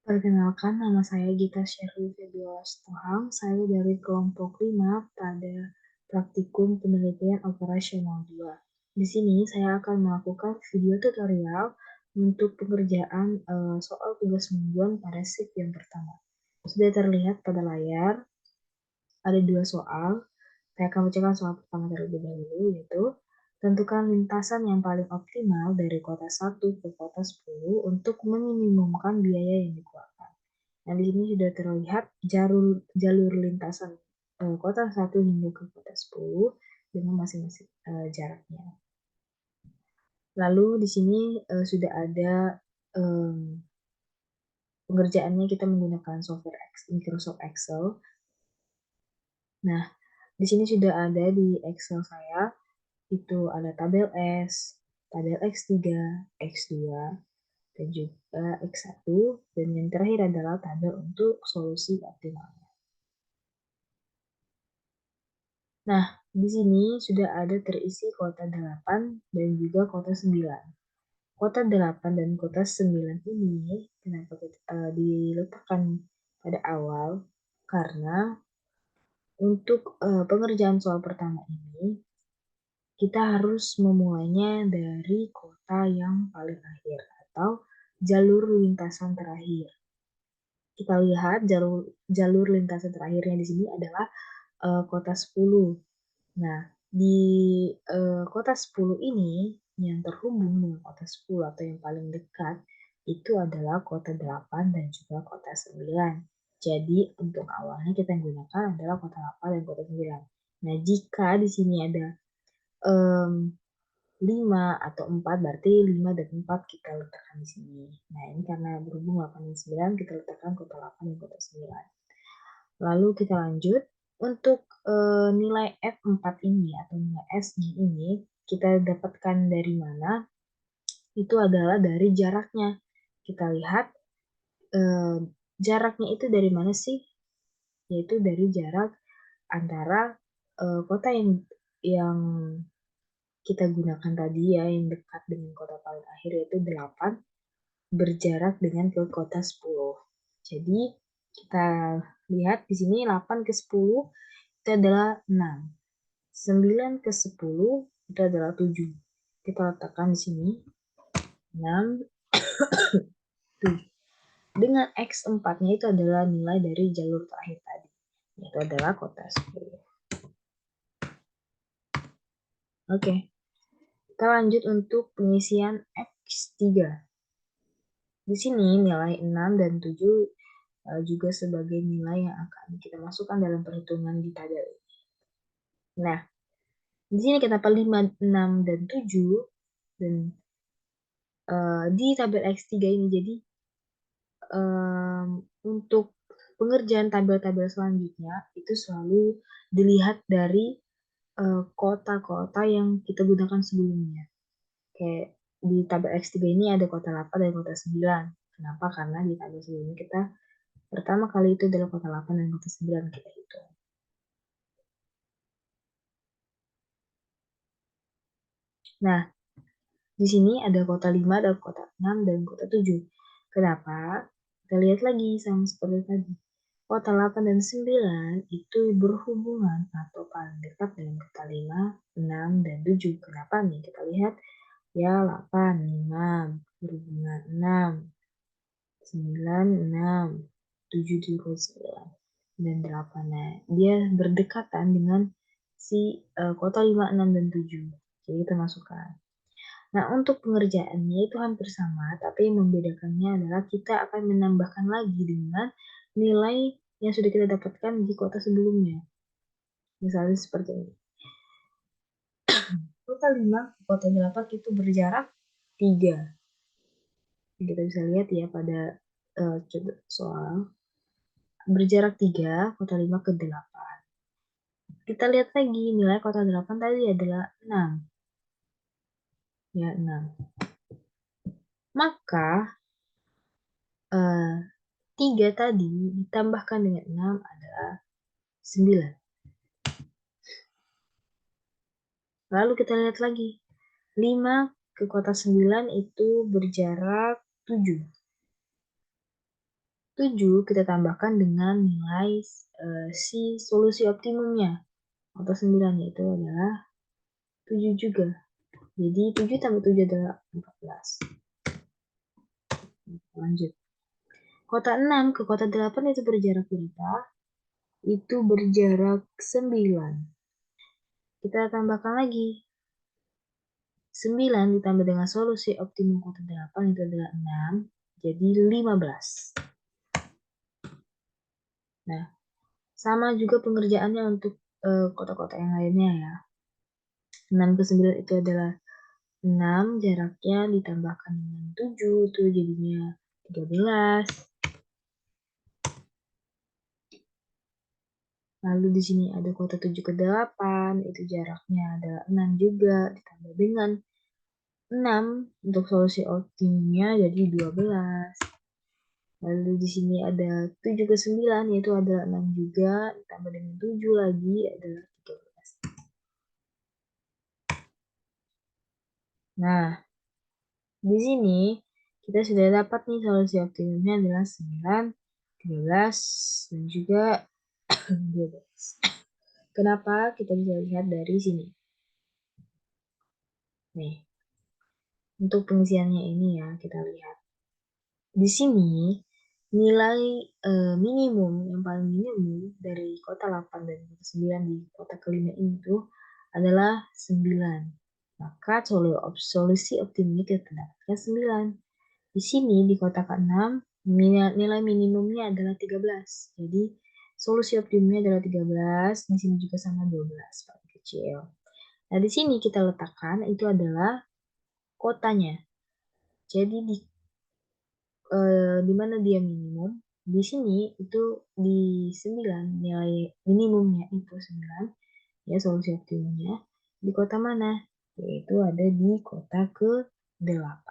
Perkenalkan, nama saya Gita Sherly Febiola Sitohang. Saya dari kelompok 5 pada praktikum penelitian operasional 2. Di sini saya akan melakukan video tutorial untuk pengerjaan soal tugas mingguan pada shift yang pertama. Sudah terlihat pada layar, ada 2 soal. Saya akan bacakan soal pertama terlebih dahulu, yaitu tentukan lintasan yang paling optimal dari kota 1 ke kota 10 untuk meminimumkan biaya yang dikeluarkan. Nah, di sini sudah terlihat jalur lintasan kota 1 hingga ke kota 10 dengan masing-masing jaraknya. Lalu di sini sudah ada pengerjaannya, kita menggunakan software Microsoft Excel. Nah, di sini sudah ada di Excel saya, itu ada tabel S, tabel X3, X2, dan juga X1, dan yang terakhir adalah tabel untuk solusi optimal. Nah, di sini sudah ada terisi kota 8 dan juga kota 9. Kota 8 dan kota 9 ini kenapa diletakkan pada awal? Karena untuk pengerjaan soal pertama ini, kita harus memulainya dari kota yang paling akhir atau jalur lintasan terakhir. Kita lihat jalur lintasan terakhirnya di sini adalah kota 10. Nah, di kota 10 ini yang terhubung dengan kota 10 atau yang paling dekat itu adalah kota 8 dan juga kota 9. Jadi untuk awalnya kita gunakan adalah kota 8 dan kota 9. Nah, jika di sini ada 5 atau 4, berarti 5 dan 4 kita letakkan di sini. Nah, ini karena berhubung 8 dan 9, kita letakkan kota 8 dan kota 9. Lalu kita lanjut, untuk nilai F4 ini atau nilai S-nya ini kita dapatkan dari mana? Itu adalah dari jaraknya. Kita lihat jaraknya itu dari mana sih? Yaitu dari jarak antara kota yang kita gunakan tadi ya, yang dekat dengan kota paling akhir yaitu 8, berjarak dengan ke kota 10. Jadi kita lihat di sini 8 ke 10 itu adalah 6. 9 ke 10 itu adalah 7. Kita letakkan di sini 6, 7. Dengan X4-nya itu adalah nilai dari jalur terakhir tadi, yaitu adalah kota 10. Oke, kita lanjut untuk pengisian X3. Di sini nilai 6 dan 7 juga sebagai nilai yang akan kita masukkan dalam perhitungan di tabel ini. Nah, di sini kenapa 5, 6, dan 7 dan di tabel X3 ini, jadi untuk pengerjaan tabel-tabel selanjutnya itu selalu dilihat dari kota-kota yang kita gunakan sebelumnya. Kayak di tabel X3 ini ada kota 8 dan kota 9. Kenapa? Karena di tabel sebelumnya kita pertama kali itu adalah kota 8 dan kota 9 kita hitung. Nah, di sini ada kota 5, ada kota 6, dan kota 7. Kenapa? Kita lihat lagi sama seperti tadi. Kota 8 dan 9 itu berhubungan atau paling dekat dengan kota 5, 6, dan 7. Kenapa nih? Kita lihat ya, 8, 5, berhubungan 6, 9, 6, 7 juga 9, dan 8. Nah, dia berdekatan dengan si kota 5, 6, dan 7. Jadi kita masukkan. Nah, untuk pengerjaannya itu hampir sama, tapi yang membedakannya adalah kita akan menambahkan lagi dengan nilai yang sudah kita dapatkan di kota sebelumnya. Misalnya seperti ini. Kota 5 ke kota 8 itu berjarak 3. Kita bisa lihat ya pada soal. Berjarak 3, kota 5 ke 8. Kita lihat lagi, nilai kota 8 tadi adalah 6. Ya, 6. Maka 3 tadi ditambahkan dengan 6 adalah 9. Lalu kita lihat lagi. 5 ke kota 9 itu berjarak 7. 7 kita tambahkan dengan nilai si solusi optimumnya atau 9, yaitu adalah 7 juga. Jadi 7 tambah 7 adalah 14. Lanjut. Kota 6 ke kota 8 itu berjarak berapa? Itu berjarak 9. Kita tambahkan lagi. 9 ditambah dengan solusi optimum kota 8 itu adalah 6. Jadi 15. Nah, sama juga pengerjaannya untuk kota-kota yang lainnya ya. 6 ke 9 itu adalah 6, jaraknya ditambahkan dengan 7, itu jadinya 13. Lalu di sini ada kota 7 ke 8, itu jaraknya adalah 6 juga, ditambah dengan 6 untuk solusi optimumnya jadi 12. Lalu di sini ada 7 ke 9, yaitu adalah 6 juga, ditambah dengan 7 lagi adalah 13. Nah, di sini kita sudah dapat nih solusi optimumnya adalah 9, 13, dan juga 12. Kenapa? Kita bisa lihat dari sini. Nih, untuk pengisiannya ini ya, kita lihat. Di sini nilai minimum yang paling minimum dari kota 8 dan kota 9 di kota kelima ini tuh adalah 9. Maka solusi optimumnya kita dapatkan 9. Di sini di kota ke-6 nilai minimumnya adalah 13. Jadi solusi optimumnya adalah 13, di sini juga sama 12 paling kecil. Nah, di sini kita letakkan itu adalah kotanya. Jadi di mana dia minimum, di sini itu di 9 nilai minimumnya itu 9 ya solusi optimumnya. Di kota mana? Yaitu ada di kota ke-8.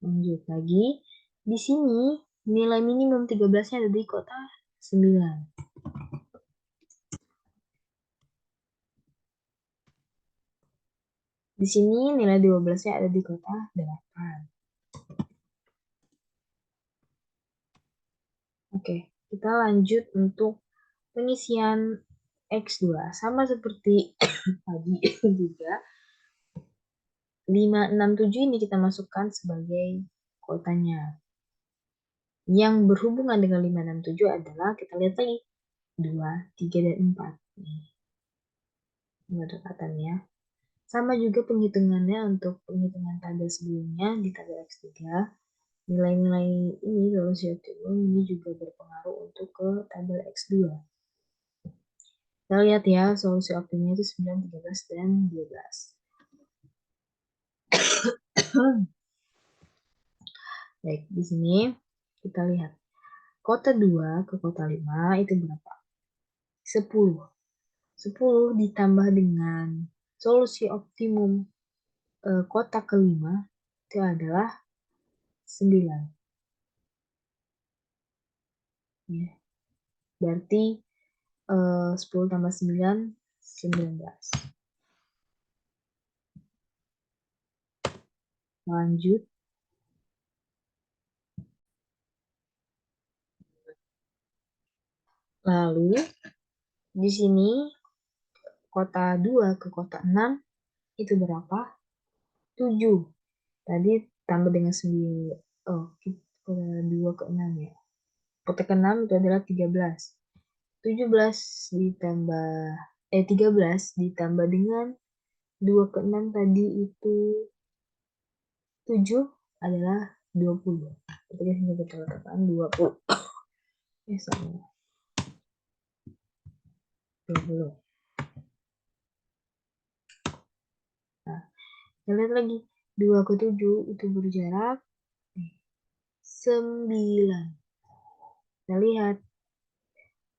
Lanjut lagi. Di sini nilai minimum 13-nya ada di kota 9. Di sini nilai 12-nya ada di kota 8. Oke, kita lanjut untuk pengisian X2. Sama seperti tadi juga. 5, 6, 7 ini kita masukkan sebagai kotanya. Yang berhubungan dengan 5, 6, 7 adalah kita lihat lagi 2, 3, dan 4. Nih, pendekatannya. Sama juga penghitungannya untuk penghitungan tabel sebelumnya di tabel X3. Nilai-nilai ini solusi optimum ini juga berpengaruh untuk ke tabel X2. Kita lihat ya, solusi optimumnya itu 9, 13, dan 12. Baik, di sini kita lihat. Kota 2 ke kota 5 itu berapa? 10. 10 ditambah dengan solusi optimum kota kelima itu adalah 9. Ya. Berarti 10 tambah 9, 19. Lanjut. Lalu di sini kota 2 ke kota 6 itu berapa? 7. Tadi tambah dengan 9. Oh, kota 2 ke 6 ya. Kota ke-6 itu adalah 13. 17 ditambah 13 ditambah dengan 2 ke 6 tadi itu 7 adalah 20. Ketika sini kita letakkan 20. Sama 20. Nah, kita lihat lagi 2 ke 7 itu berjarak 9. Kita lihat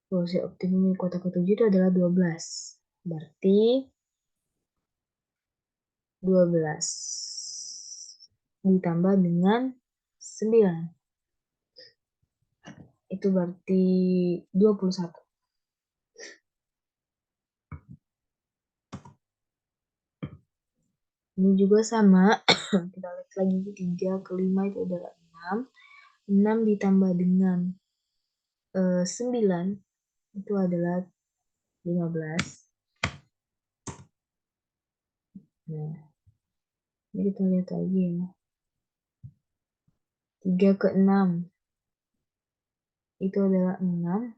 solusi optimum kota ke-7 itu adalah 12. Berarti 12 ditambah dengan 9. Itu berarti 21. Ini juga sama. Kita lihat lagi 3 ke 5 itu adalah 6. 6 ditambah dengan 9 itu adalah 15. Nah, ini kita lihat lagi ya. 3 ke 6 itu adalah 6.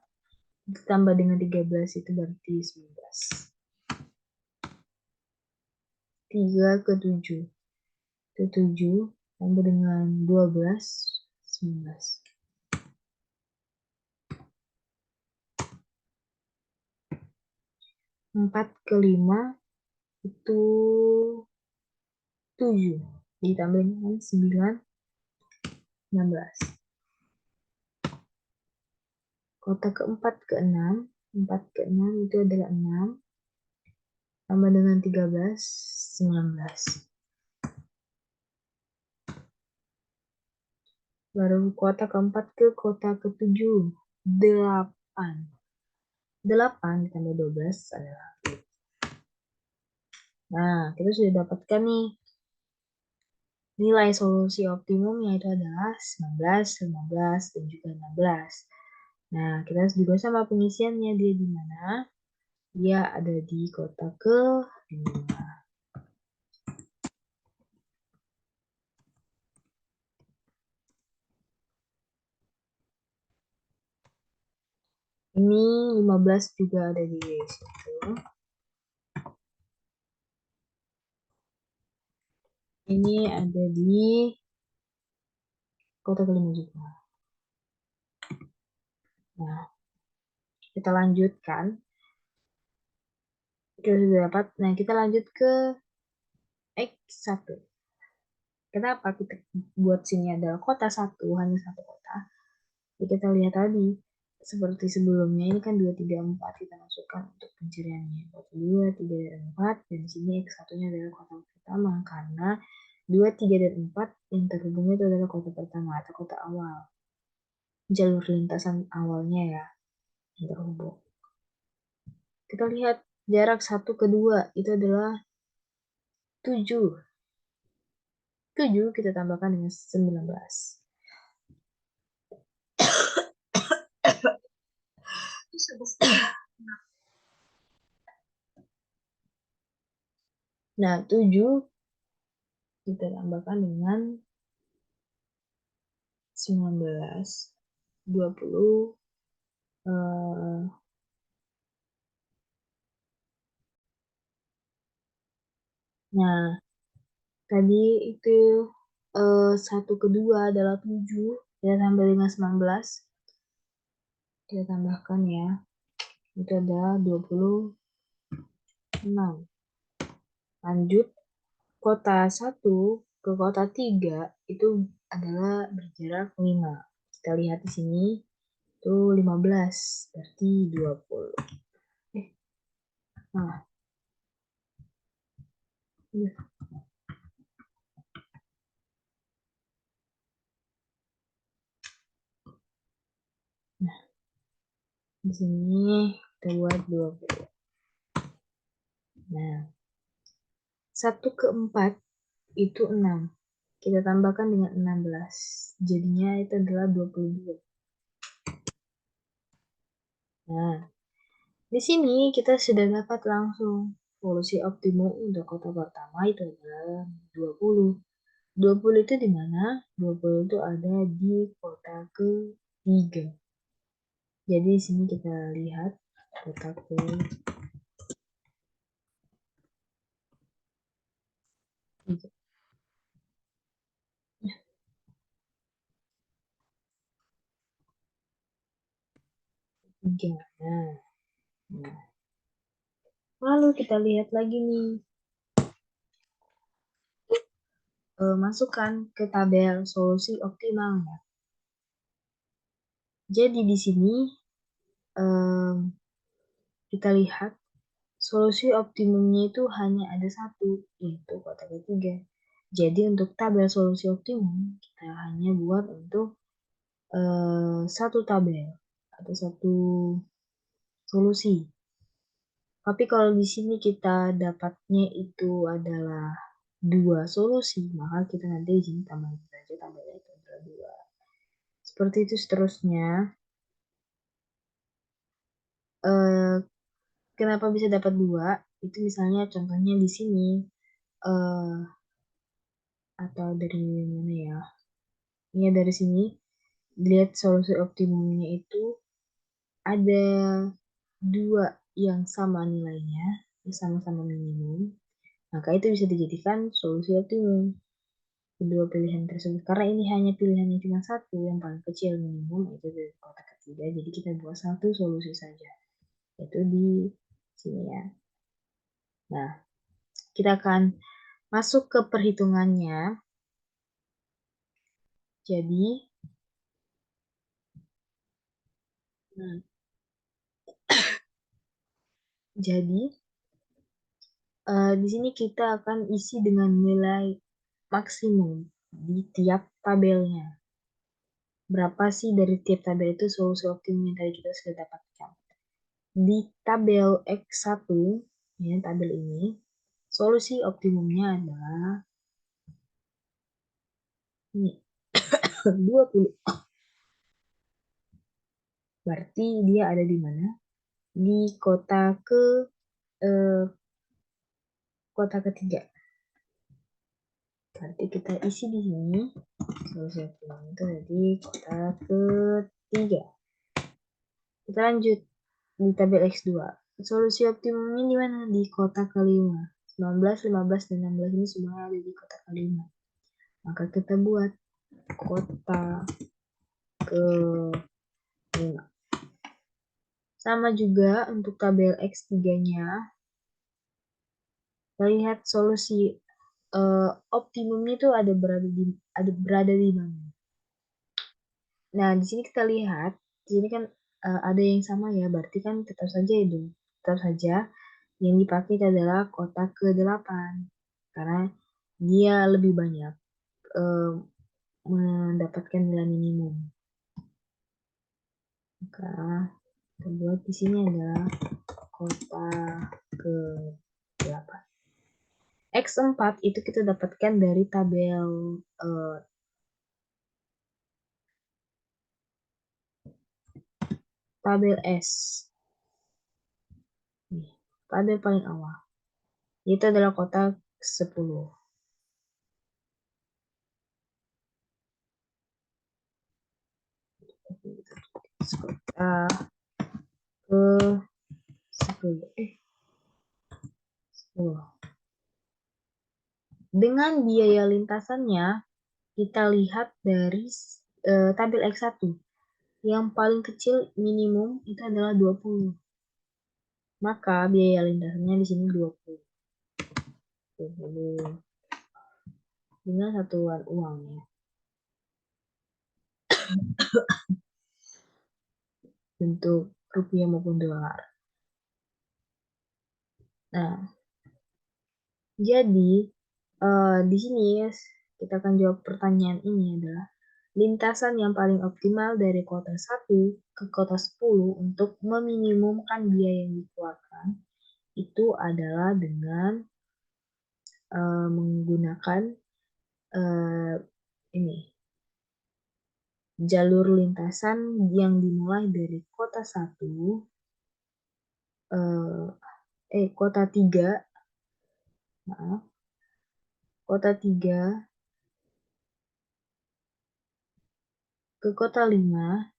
Ditambah dengan 13 itu berarti 19. 3 ke 7 itu 7 tambah dengan 12, 19. 4 ke 5 itu 7 ditambah dengan 9, 16. Kotak keempat ke 6, 4 ke 6 itu adalah 6 tambah dengan 13, 19. Baru kotak keempat ke kotak ketujuh, 8. 8 ditambah 12 adalah. Nah, kita sudah dapatkan nih nilai solusi optimum yaitu adalah 19, 15, dan juga 16. Nah, kita juga sama pengisiannya dia di mana? Dia ada di kotak ke-5. Ini 15 juga ada di situ. Ini ada di kotak ke-5 juga. Nah, kita lanjutkan. Kita sudah dapat. Nah, kita lanjut ke X1. Kenapa kita buat sini adalah kota 1, hanya satu kota? Jadi kita lihat tadi, seperti sebelumnya ini kan 2, 3, 4 kita masukkan untuk pencariannya. 2, 3, dan 4, dan di sini X1-nya adalah kota pertama karena 2, 3, dan 4 yang terhubungnya itu adalah kota pertama atau kota awal. Jalur lintasan awalnya ya yang terhubung. Kita lihat jarak 1 ke 2 itu adalah 7. 7 kita tambahkan dengan 19. Nah, 7 kita tambahkan dengan 19, 20, nah, tadi itu 1 ke 2 adalah 7, kita tambah dengan 19, kita tambahkan ya, itu adalah 26. Lanjut, kota 1 ke kota 3 itu adalah berjarak 5. Kita lihat di sini, itu 15, berarti 20. Nah, iya. Nah, di sini kita buat 20. Nah, 1 ke 4 itu 6. Kita tambahkan dengan 16. Jadinya itu adalah 22. Nah, di sini kita sudah dapat langsung solusi optimum untuk kota pertama itu adalah 20. 20 itu di mana? 20 itu ada di kota ke-3. Jadi di sini kita lihat kota ke-3. Nah, nah, lalu kita lihat lagi nih, masukkan ke tabel solusi optimalnya. Jadi di sini kita lihat solusi optimumnya itu hanya ada satu, yaitu kota ketiga. Jadi untuk tabel solusi optimum kita hanya buat untuk satu tabel atau satu solusi. Tapi kalau di sini kita dapatnya itu adalah dua solusi, maka kita nanti di sini tambahin saja tabelnya itu adalah 2. Seperti itu seterusnya. Eh, Kenapa bisa dapat 2? Itu misalnya contohnya di sini, eh, atau dari mana ya? Ini dari sini, lihat solusi optimumnya itu ada 2 yang sama nilainya, sama-sama minimum, maka itu bisa dijadikan solusi optimum. Kedua pilihan tersebut, karena ini hanya pilihannya cuma satu, yang paling kecil minimum, itu dari kotak ketiga, jadi kita buat satu solusi saja, yaitu di sini ya. Nah, kita akan masuk ke perhitungannya. Jadi, nah, jadi di sini kita akan isi dengan nilai maksimum di tiap tabelnya. Berapa sih dari tiap tabel itu solusi optimum yang tadi kita sudah dapatkan? Di tabel X1, ya, tabel ini, solusi optimumnya adalah ini, 20. Berarti dia ada di mana? Di eh, kota ketiga. Berarti kita isi di sini solusi optimum itu jadi kota ketiga. Kita lanjut di tabel X2. Solusi optimumnya di mana? Di kota kelima. 19, 15, dan 16 ini semuanya ada di kota kelima. Maka kita buat kota kelima. Sama juga untuk tabel X3-nya. Kita lihat solusi optimumnya itu berada di mana. Nah, di sini kita lihat, di sini kan ada yang sama ya, berarti kan tetap saja yang dipakai adalah kotak ke-8 karena dia lebih banyak eh, mendapatkan nilai minimum. Maka kita buat di sini adalah kotak ke-8. X4 itu kita dapatkan dari eh, tabel S. Nih, tabel paling awal. Itu adalah kotak 10. Kotak ke-10. 10. Dengan biaya lintasannya, kita lihat dari tabel X1. Yang paling kecil minimum itu adalah 20. Maka biaya lintasannya di sini 20. 20 dengan satuan uangnya. Bentuk rupiah maupun dolar. Nah, jadi di sini kita akan jawab pertanyaan ini adalah lintasan yang paling optimal dari kota 1 ke kota 10 untuk meminimumkan biaya yang dikeluarkan itu adalah dengan menggunakan uh, ini jalur lintasan yang dimulai dari kota 1 kota 3, maaf, kota 3 ke kota 5,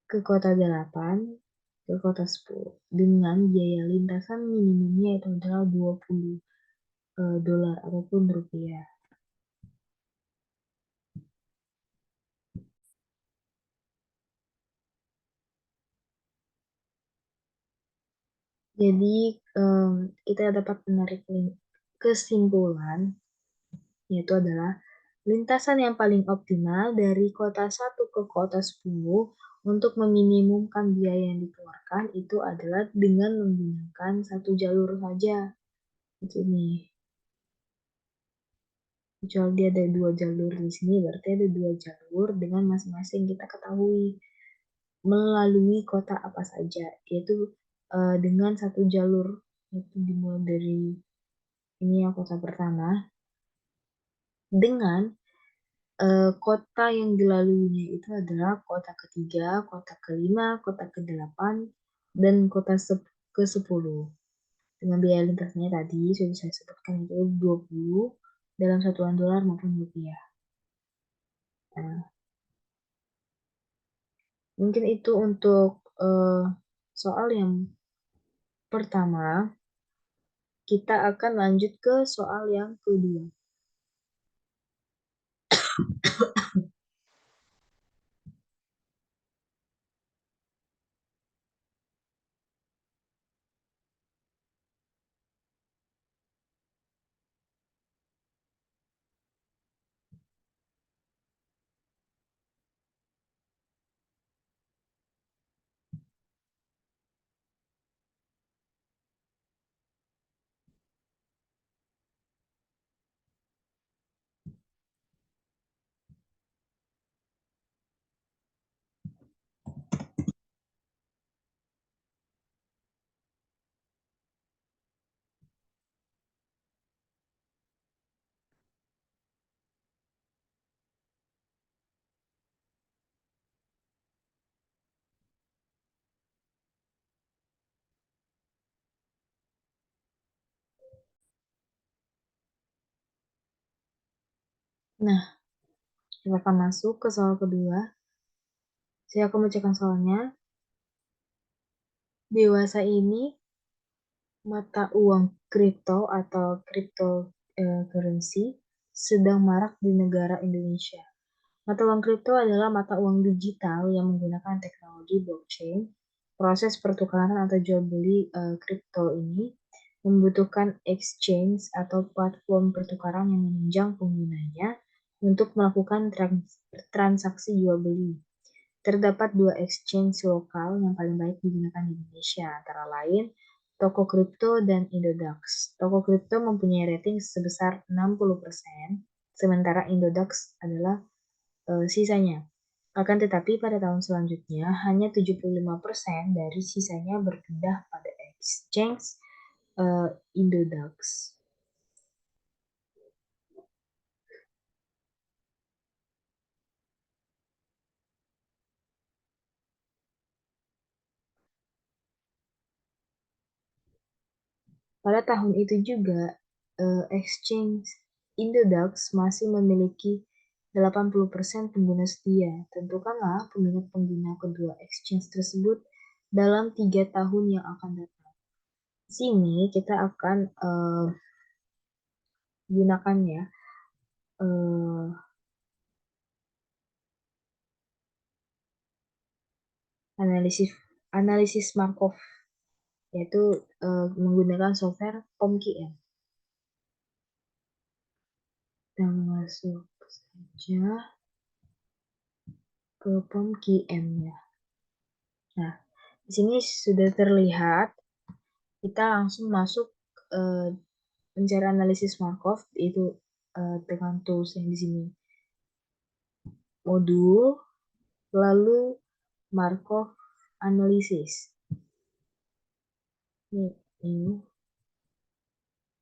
ke kota 8, ke kota 10 dengan biaya lintasan minimumnya itu adalah 20 dolar ataupun rupiah. Jadi kita dapat menarik kesimpulan yaitu adalah lintasan yang paling optimal dari kota 1 ke kota 10 untuk meminimumkan biaya yang dikeluarkan itu adalah dengan menggunakan satu jalur saja. Ini. Kecuali ada 2 jalur di sini, berarti ada 2 jalur dengan masing-masing kita ketahui melalui kota apa saja, yaitu dengan satu jalur, yaitu dimulai dari ini yang kota pertama, dengan kota yang dilaluinya itu adalah kota ketiga, kota kelima, kota kedelapan, dan kota ke-10. Dengan biaya lintasnya tadi sudah saya sebutkan itu 20 dalam satuan dolar maupun rupiah. Nah, mungkin itu untuk soal yang pertama. Kita akan lanjut ke soal yang kedua. Nah, kita akan masuk ke soal kedua. Saya akan membacakan soalnya. Dewasa ini mata uang kripto atau cryptocurrency sedang marak di negara Indonesia. Mata uang kripto adalah mata uang digital yang menggunakan teknologi blockchain. Proses pertukaran atau jual beli kripto ini membutuhkan exchange atau platform pertukaran yang menunjang penggunanya untuk melakukan transaksi jual beli. Terdapat dua exchange lokal yang paling baik digunakan di Indonesia, antara lain Toko Kripto dan Indodax. Toko Kripto mempunyai rating sebesar 60%, sementara Indodax adalah sisanya. Akan tetapi pada tahun selanjutnya hanya 75% dari sisanya berpindah pada exchange Indodax. Pada tahun itu juga exchange Indodax masih memiliki 80% pengguna setia. Tentukanlah peminat pengguna kedua exchange tersebut dalam 3 tahun yang akan datang. Di sini kita akan gunakan ya uh, analisis analisis Markov, yaitu menggunakan software POMQM. Kita masuk saja ke POMQM ya. Nah, di sini sudah terlihat. Kita langsung masuk mencari analisis Markov, yaitu dengan tools yang di sini. Modul, lalu Markov Analysis. Ini.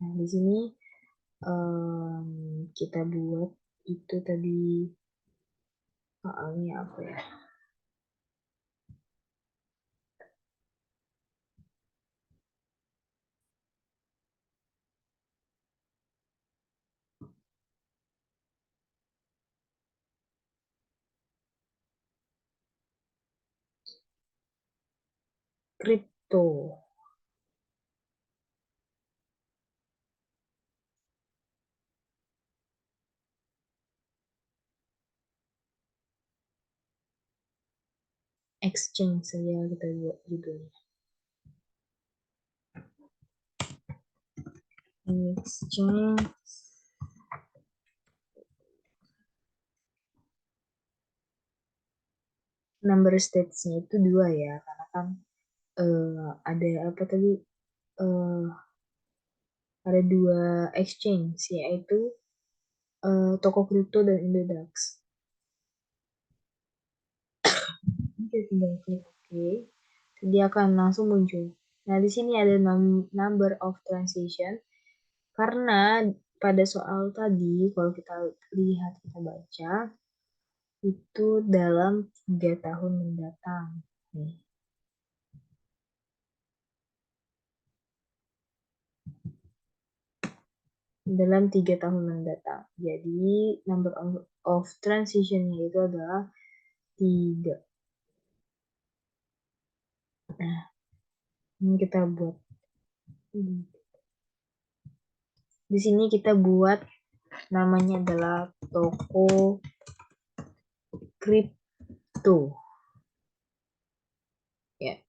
Nah, di sini kita buat itu tadi soalnya apa ya? Kripto. Exchange saja kita buat judulnya. Exchange. Number states-nya itu 2 ya, karena kan ada apa tadi, ada 2 exchange, yaitu Toko Kripto dan Indodax. Oke, tinggal klik OK. Dia akan langsung muncul. Nah, di sini ada number of transaction. Karena pada soal tadi, kalau kita lihat, kita baca, itu dalam 3 tahun mendatang. Nih, dalam 3 tahun mendatang. Jadi, number of transition-nya itu adalah 3. Nah, ini kita buat. Di sini kita buat namanya adalah toko kripto. Ya,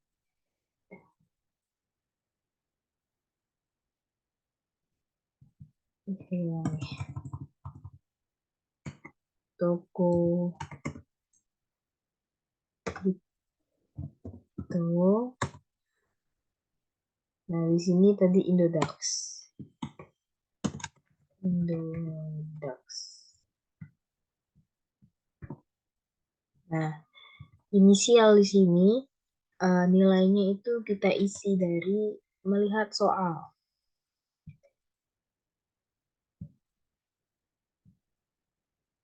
oke. Toko kripto. Nah, di sini tadi Indodax. Indodax. Nah, inisial di sini nilainya itu kita isi dari melihat soal.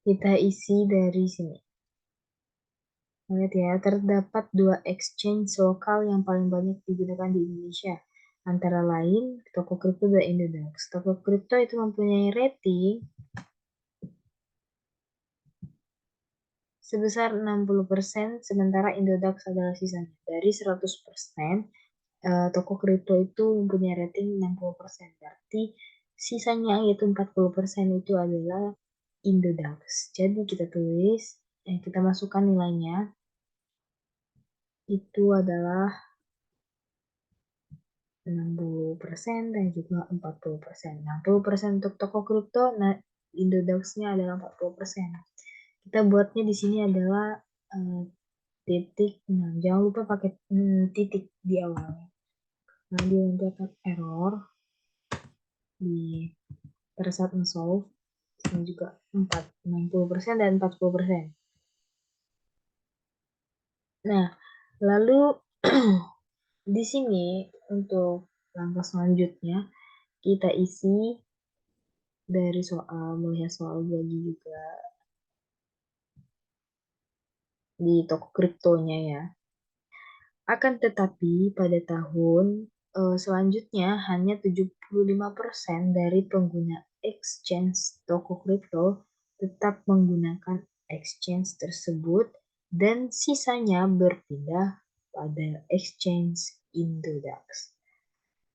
Kita isi dari sini. Lihat ya, terdapat 2 exchange lokal yang paling banyak digunakan di Indonesia. Antara lain, toko kripto dan Indodax. Toko kripto itu mempunyai rating sebesar 60%, sementara Indodax adalah sisanya. Dari 100%, toko kripto itu mempunyai rating 60%. Berarti sisanya yaitu 40% itu adalah Indodax. Jadi kita tulis, kita masukkan nilainya. Itu adalah 60% dan juga 40%. 60% untuk toko kripto, nah Indodax-nya adalah 40%. Kita buatnya di sini adalah titik. Nah, jangan lupa pakai titik di awalnya. Nah, dia nanti akan error di pada saat solve. Ini juga 60% dan 40%. Nah, lalu di sini untuk langkah selanjutnya kita isi dari soal, melihat soal gaji juga di toko kriptonya ya. Akan tetapi pada tahun selanjutnya hanya 75% dari pengguna exchange toko kripto tetap menggunakan exchange tersebut dan sisanya berpindah pada exchange Indodax.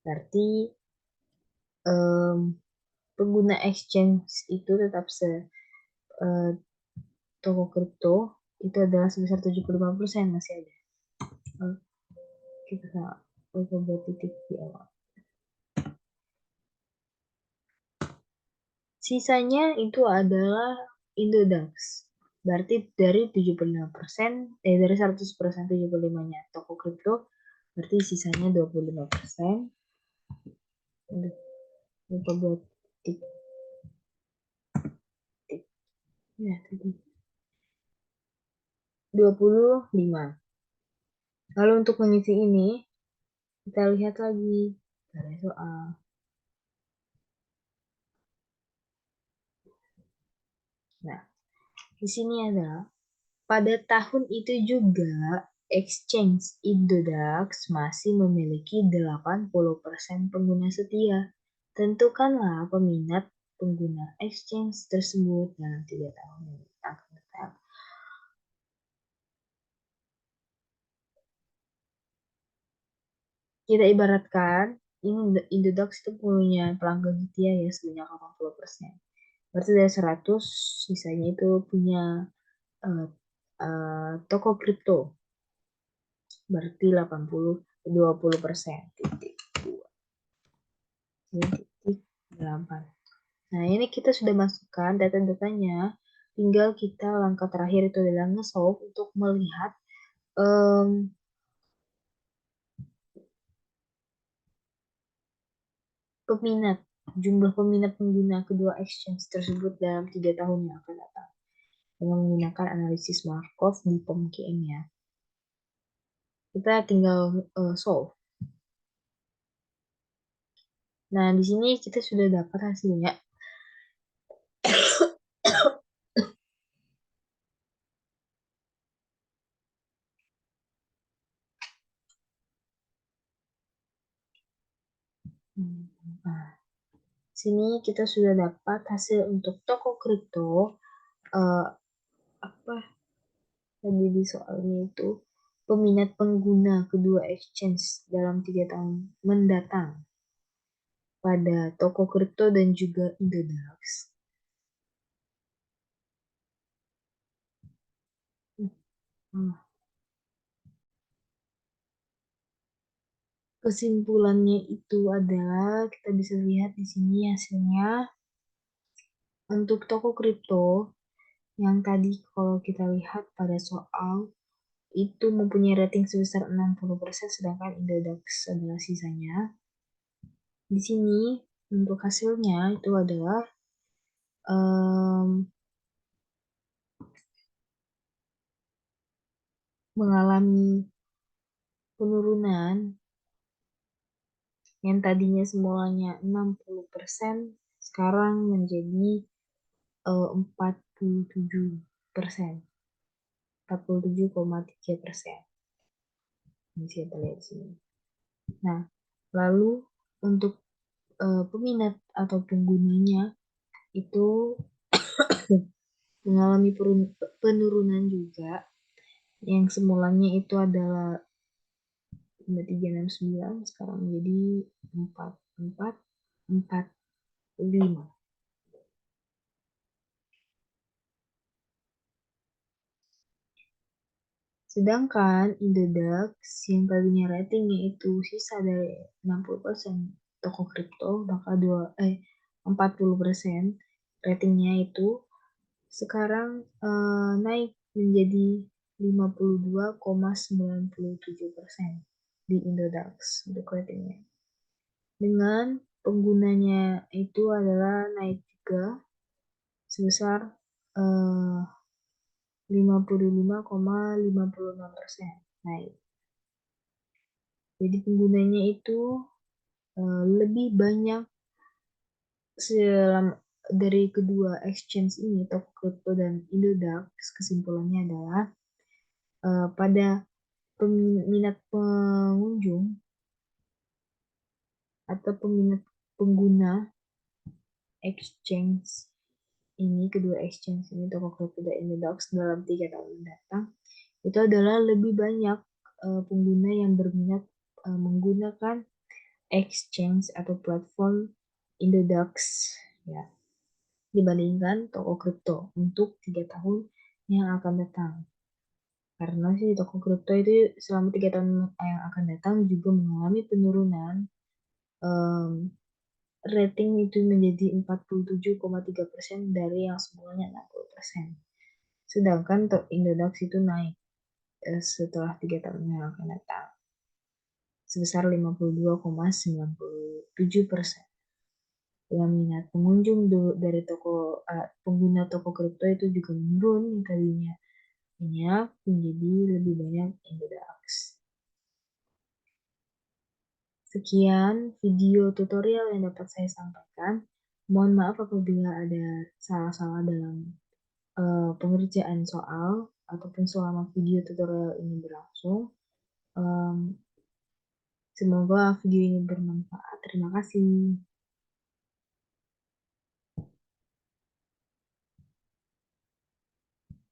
Berarti pengguna exchange itu tetap toko kripto itu adalah sebesar 75%, masih ada. Kita lupa buat titik di awal. Sisanya itu adalah Indodax. Berarti dari 75%, dari 100% 75-nya toko kripto, berarti sisanya 25%. Lupa buat titik. Ya, tadi. 25. Lalu untuk mengisi ini, kita lihat lagi ada soal. Nah, di sini adalah pada tahun itu juga exchange Indodax masih memiliki 80% pengguna setia. Tentukanlah peminat pengguna exchange tersebut dalam 3 tahun yang akan datang. Kita ibaratkan ini Indodax itu punya pelanggan setia ya sebanyak 80%. Berarti dari 100 sisanya itu punya toko kripto. Berarti 20%. Titik 8. Nah, ini kita sudah masukkan data-datanya. Tinggal kita langkah terakhir itu adalah nge-solve untuk melihat peminat, jumlah peminat pengguna kedua exchange tersebut dalam 3 tahun yang akan datang. Dengan menggunakan analisis Markov di POMKM ya. Kita tinggal solve. Nah, di sini kita sudah dapat hasilnya. Nah, sini kita sudah dapat hasil untuk toko kripto. Apa tadi di soalnya itu peminat pengguna kedua exchange dalam 3 tahun mendatang pada toko kripto dan juga Indodax. Hmm. Kesimpulannya itu adalah kita bisa lihat di sini hasilnya untuk toko kripto yang tadi kalau kita lihat pada soal itu mempunyai rating sebesar 60%, sedangkan Indodax adalah sisanya. Di sini untuk hasilnya itu adalah um, mengalami penurunan yang tadinya semulanya 60% sekarang menjadi 47%, 47,3%. Bisa kita lihat di sini. Nah, lalu untuk peminat atau penggunanya itu mengalami penurunan juga, yang semulanya itu adalah 369 sekarang menjadi 4445. Sedangkan Indodax yang tadinya ratingnya itu sisa dari 60% toko kripto bakal 40% ratingnya itu sekarang naik menjadi 52,97% di Indodax untuk ratingnya. Dengan penggunanya itu adalah naik juga sebesar 55,56% naik. Jadi penggunanya itu lebih banyak dari kedua exchange ini, Toko Kripto dan Indodax. Kesimpulannya adalah pada peminat pengunjung atau peminat pengguna exchange ini, kedua exchange ini, Toko Kripto dan Indodax dalam 3 tahun mendatang, itu adalah lebih banyak pengguna yang berminat menggunakan exchange atau platform Indodax ya dibandingkan toko kripto untuk 3 tahun yang akan datang. Karena si toko kripto itu selama 3 tahun yang akan datang juga mengalami penurunan, um, rating itu menjadi 47,3% dari yang semulanya 60%. Sedangkan Indodax itu naik setelah 3 tahun yang akan datang sebesar 52,97%. Dengan minat pengunjung dari pengguna toko kripto itu juga menurun, yang tadinya banyak menjadi lebih banyak Indodax. Sekian video tutorial yang dapat saya sampaikan. Mohon maaf apabila ada salah-salah dalam pengerjaan soal ataupun selama video tutorial ini berlangsung. Um, Semoga video ini bermanfaat. Terima kasih.